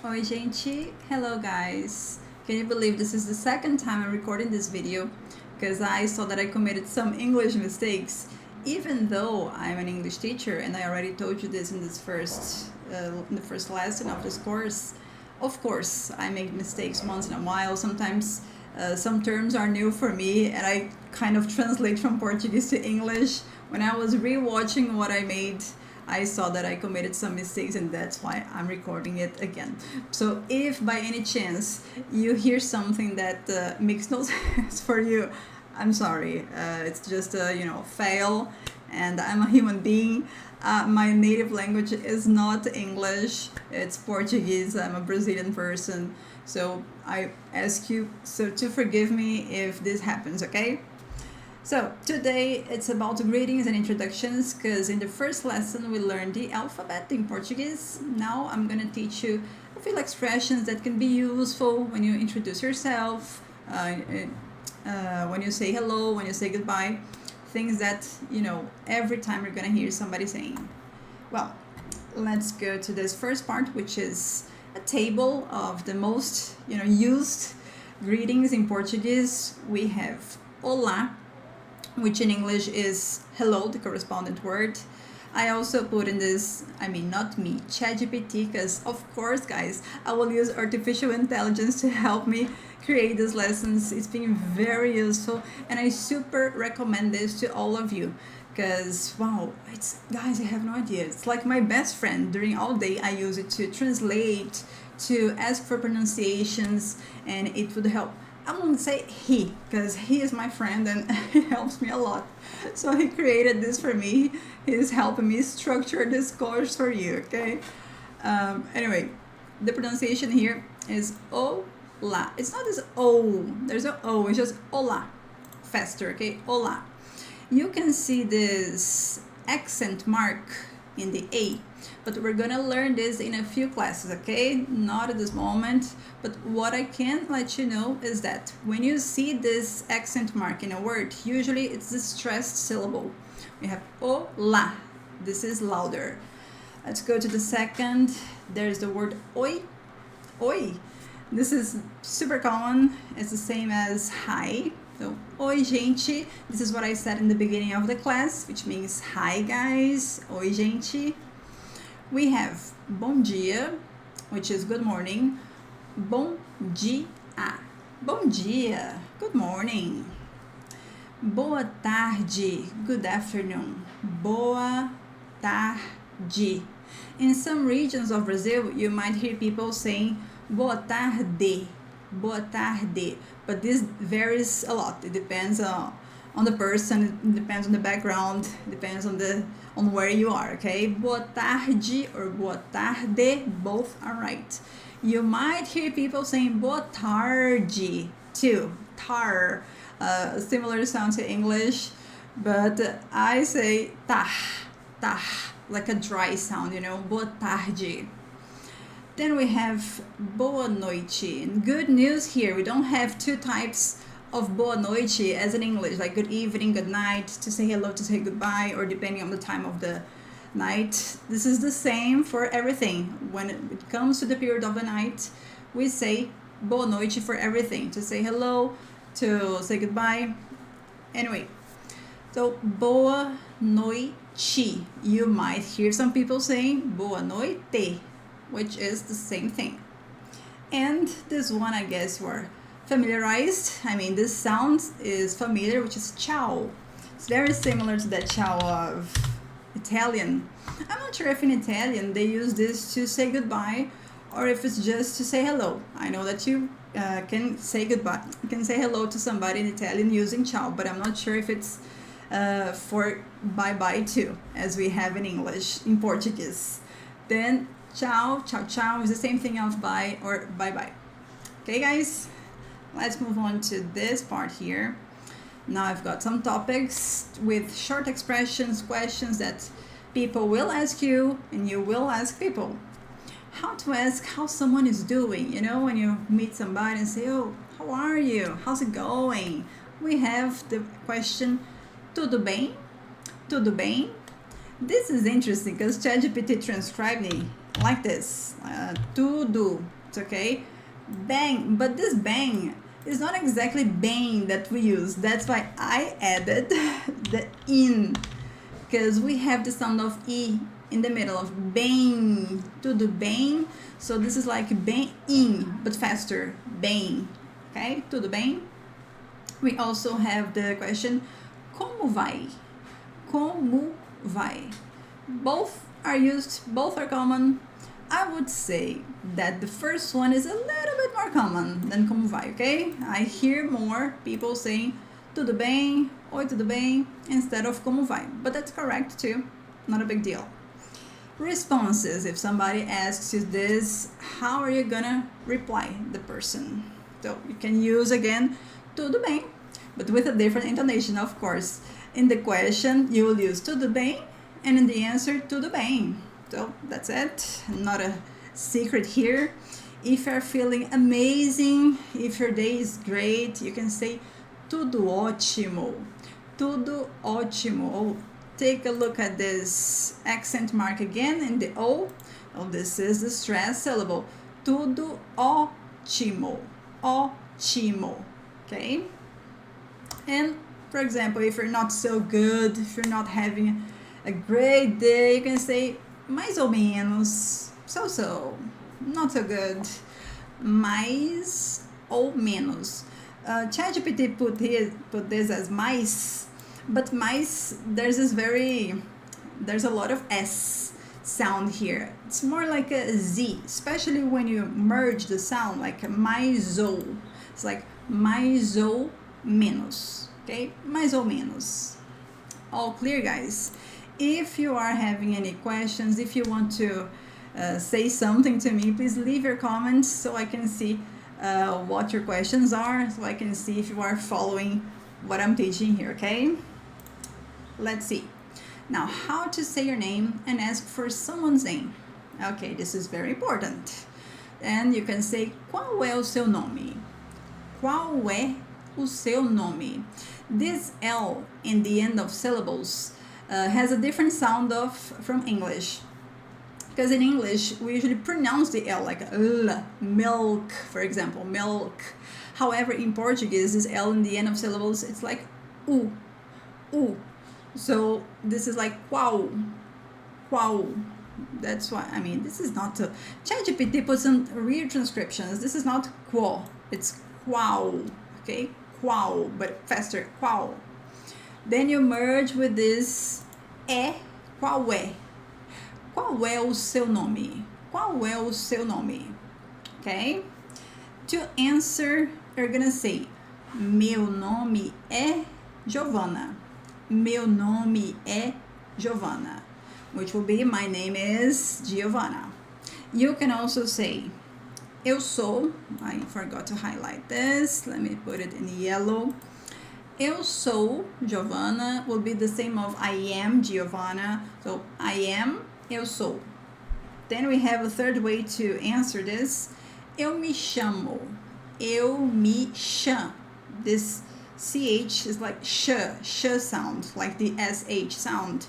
Oi, gente. Hello, guys. Can you believe this is the second time I'm recording this video? Because I saw that I committed some English mistakes. Even though I'm an English teacher and I already told you this in the first lesson of this course, of course I make mistakes once in a while. Sometimes some terms are new for me and I kind of translate from Portuguese to English. When I was rewatching what I made, I saw that I committed some mistakes and that's why I'm recording it again. So if by any chance you hear something that makes no sense for you, I'm sorry. It's just a fail, and I'm a human being. My native language is not English, it's Portuguese. I'm a Brazilian person, so I ask you to forgive me if this happens, okay? So today it's about greetings and introductions, because in the first lesson we learned the alphabet in Portuguese. Now I'm gonna teach you a few expressions that can be useful when you introduce yourself, when you say hello, when you say goodbye, things that every time you're gonna hear somebody saying. Well, let's go to this first part, which is a table of the most used greetings in Portuguese. We have olá, which in English is hello, the correspondent word. I also put in this, not me, ChatGPT, because of course, guys, I will use artificial intelligence to help me create these lessons. It's been very useful, and I super recommend this to all of you, because wow, guys, I have no idea. It's like my best friend. During all day, I use it to translate, to ask for pronunciations, and it would help. I won't say he, because he is my friend and he helps me a lot. So he created this for me. He's helping me structure this course for you, okay? Anyway, the pronunciation here is olá. It's not this O. There's no O. It's just olá. Faster, okay? Olá. You can see this accent mark in the A, but we're gonna learn this in a few classes, okay? Not at this moment, but what I can let you know is that when you see this accent mark in a word, usually it's the stressed syllable. We have olá. This is louder. Let's go to the second. There's the word oi. Oi. This is super common. It's the same as hi. So, oi, gente. This is what I said in the beginning of the class, which means hi, guys. Oi, gente. We have bom dia, which is good morning. Bom dia. Bom dia. Good morning. Boa tarde. Good afternoon. Boa tarde. In some regions of Brazil, you might hear people saying boa tarde. Boa tarde. But this varies a lot. It depends on the person, it depends on the background, depends on where you are, okay? Boa tarde or boa tarde, both are right. You might hear people saying boa tarde too. Tar, similar sound to English, but I say tá, like a dry sound, boa tarde. Then we have boa noite. And good news here, we don't have two types of boa noite as in English, like good evening, good night, to say hello, to say goodbye, or depending on the time of the night. This is the same for everything. When it comes to the period of the night, we say boa noite for everything, to say hello, to say goodbye. Anyway, so boa noite. You might hear some people saying boa noite, which is the same thing. And this one, I guess you are familiarized. This sound is familiar, which is ciao. It's very similar to the ciao of Italian. I'm not sure if in Italian they use this to say goodbye or if it's just to say hello. I know that you can say goodbye, you can say hello to somebody in Italian using ciao, but I'm not sure if it's for bye-bye too, as we have in English, in Portuguese. Then ciao, ciao, ciao is the same thing of bye or bye-bye. Okay, guys, let's move on to this part here. Now I've got some topics with short expressions, questions that people will ask you and you will ask people. How to ask how someone is doing, when you meet somebody and say, oh, how are you? How's it going? We have the question, tudo bem? Tudo bem? This is interesting because ChatGPT transcribed me like this. Tudo. It's okay. Bang. But this bang is not exactly bang that we use. That's why I added the in, because we have the sound of E in the middle of bem, tudo bem. So this is like bem in, but faster, bem, okay, tudo bem. We also have the question, como vai? Como vai? Both are used, both are common. I would say that the first one is a little bit more common than como vai, okay? I hear more people saying tudo bem, oi tudo bem, instead of como vai, but that's correct too, not a big deal. Responses, if somebody asks you this, how are you gonna reply the person? So you can use again tudo bem, but with a different intonation, of course. In the question you will use tudo bem, and in the answer tudo bem. So that's it, not a secret here. If you're feeling amazing, if your day is great, you can say tudo ótimo, tudo ótimo. Oh, take a look at this accent mark again in the O. Oh, this is the stress syllable. Tudo ótimo, ótimo, okay? And for example, if you're not so good, if you're not having a great day, you can say mais ou menos, so, not so good, mais ou menos. ChatGPT put this as mais, but mais, there's a lot of S sound here. It's more like a Z, especially when you merge the sound, like mais ou. It's like mais ou menos, okay? Mais ou menos. All clear, guys? If you are having any questions, if you want to say something to me, please leave your comments so I can see what your questions are, so I can see if you are following what I'm teaching here, okay? Let's see. Now, how to say your name and ask for someone's name. Okay, this is very important. And you can say, qual é o seu nome? Qual é o seu nome? This L in the end of syllables has a different sound from English, because in English we usually pronounce the L like L, milk, for example, milk. However, in Portuguese, this L in the end of syllables, it's like U. So this is like qual. That's why, I mean, this is not ChatGPT puts some real transcriptions. This is not qual, it's qual, okay? Qual, but faster, qual. Then you merge with this qual é? Qual é o seu nome? Qual é o seu nome? Okay? To answer, you're gonna say, meu nome é Giovanna. Meu nome é Giovanna, which will be, my name is Giovanna. You can also say, eu sou, I forgot to highlight this, let me put it in yellow. Eu sou Giovanna will be the same of I am Giovanna. So I am, eu sou. Then we have a third way to answer this. Eu me chamo. Eu me chamo. This CH is like sh sound, like the SH sound.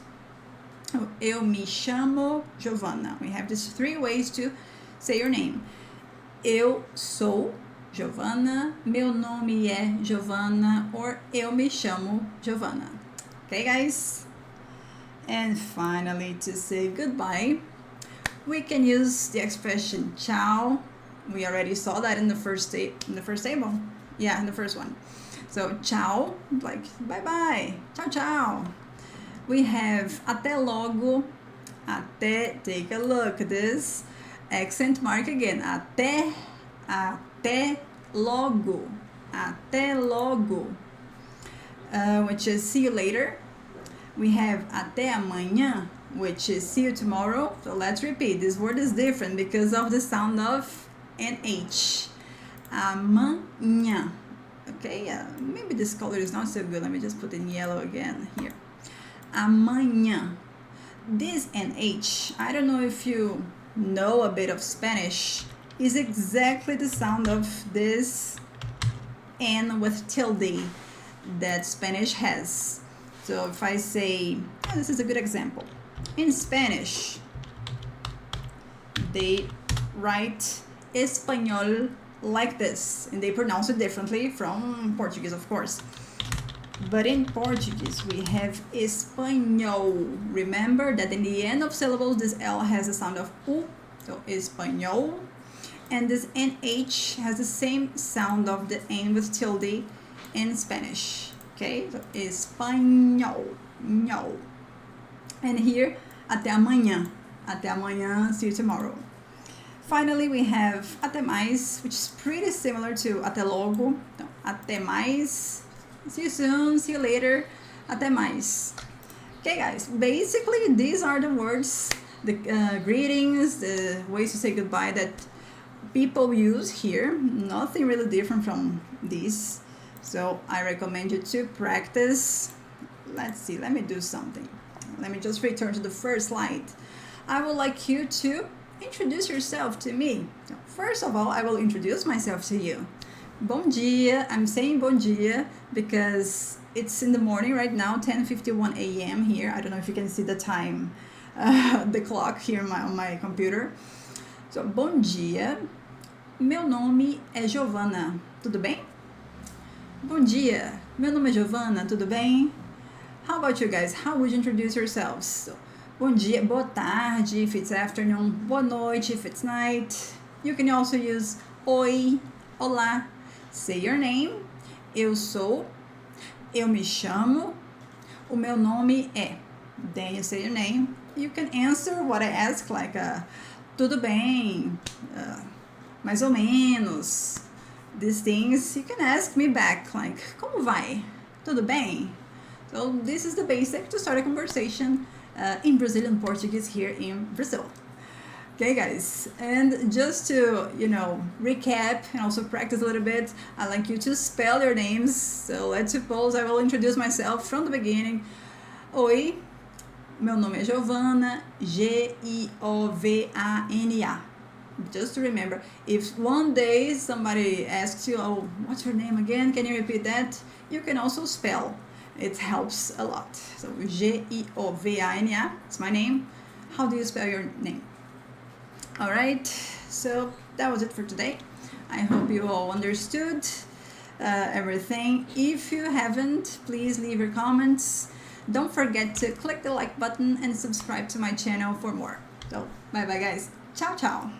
Eu me chamo Giovanna. We have these three ways to say your name. Eu sou Giovanna, meu nome é Giovanna, or eu me chamo Giovanna. Okay, guys? And finally, to say goodbye, we can use the expression tchau. We already saw that in the first table. Yeah, in the first one. So tchau, like bye-bye, tchau, tchau. We have até logo, até, take a look at this accent mark again, até logo, até logo, which is see you later. We have até amanhã, which is see you tomorrow. So let's repeat, this word is different because of the sound of NH. Amanhã. Okay, maybe this color is not so good. Let me just put in yellow again here. Amanhã. This NH, I don't know if you know a bit of Spanish, is exactly the sound of this N with tilde that Spanish has. So if I say, this is a good example. In Spanish, they write espanhol like this, and they pronounce it differently from Portuguese, of course. But in Portuguese, we have espanhol. Remember that in the end of syllables, this L has the sound of U, so espanhol. And this NH has the same sound of the N with tilde in Spanish. Okay, so espanhol, no. And here, até amanhã. Até amanhã, see you tomorrow. Finally, we have até mais, which is pretty similar to até logo. Então, até mais. See you soon, see you later, até mais. Okay guys, basically these are the words, the greetings, the ways to say goodbye that people use here. Nothing really different from these. So I recommend you to practice. Let's see, let me do something. Let me just return to the first slide. I would like you to introduce yourself to me. So first of all, I will introduce myself to you. Bom dia. I'm saying bom dia because it's in the morning right now, 10:51 a.m. here. I don't know if you can see the time, the clock here on my computer. So, bom dia. Meu nome é Giovana. Tudo bem? Bom dia. Meu nome é Giovana. Tudo bem? How about you guys? How would you introduce yourselves? So, bom dia, boa tarde if it's afternoon, boa noite if it's night. You can also use oi, olá. Say your name. Eu sou. Eu me chamo. O meu nome é. Then you say your name. You can answer what I ask, like, tudo bem, mais ou menos. These things you can ask me back, like, como vai? Tudo bem? So this is the basic to start a conversation in Brazilian Portuguese here in Brazil. Okay guys, and just to, recap and also practice a little bit, I'd like you to spell your names. So let's suppose I will introduce myself from the beginning. Oi, meu nome é Giovana, Giovana. Just to remember, if one day somebody asks you, oh, what's your name again? Can you repeat that? You can also spell. It helps a lot. So Giovana, it's my name. How do you spell your name? Alright, so that was it for today. I hope you all understood everything. If you haven't, please leave your comments. Don't forget to click the like button and subscribe to my channel for more. So, bye bye guys. Ciao, ciao.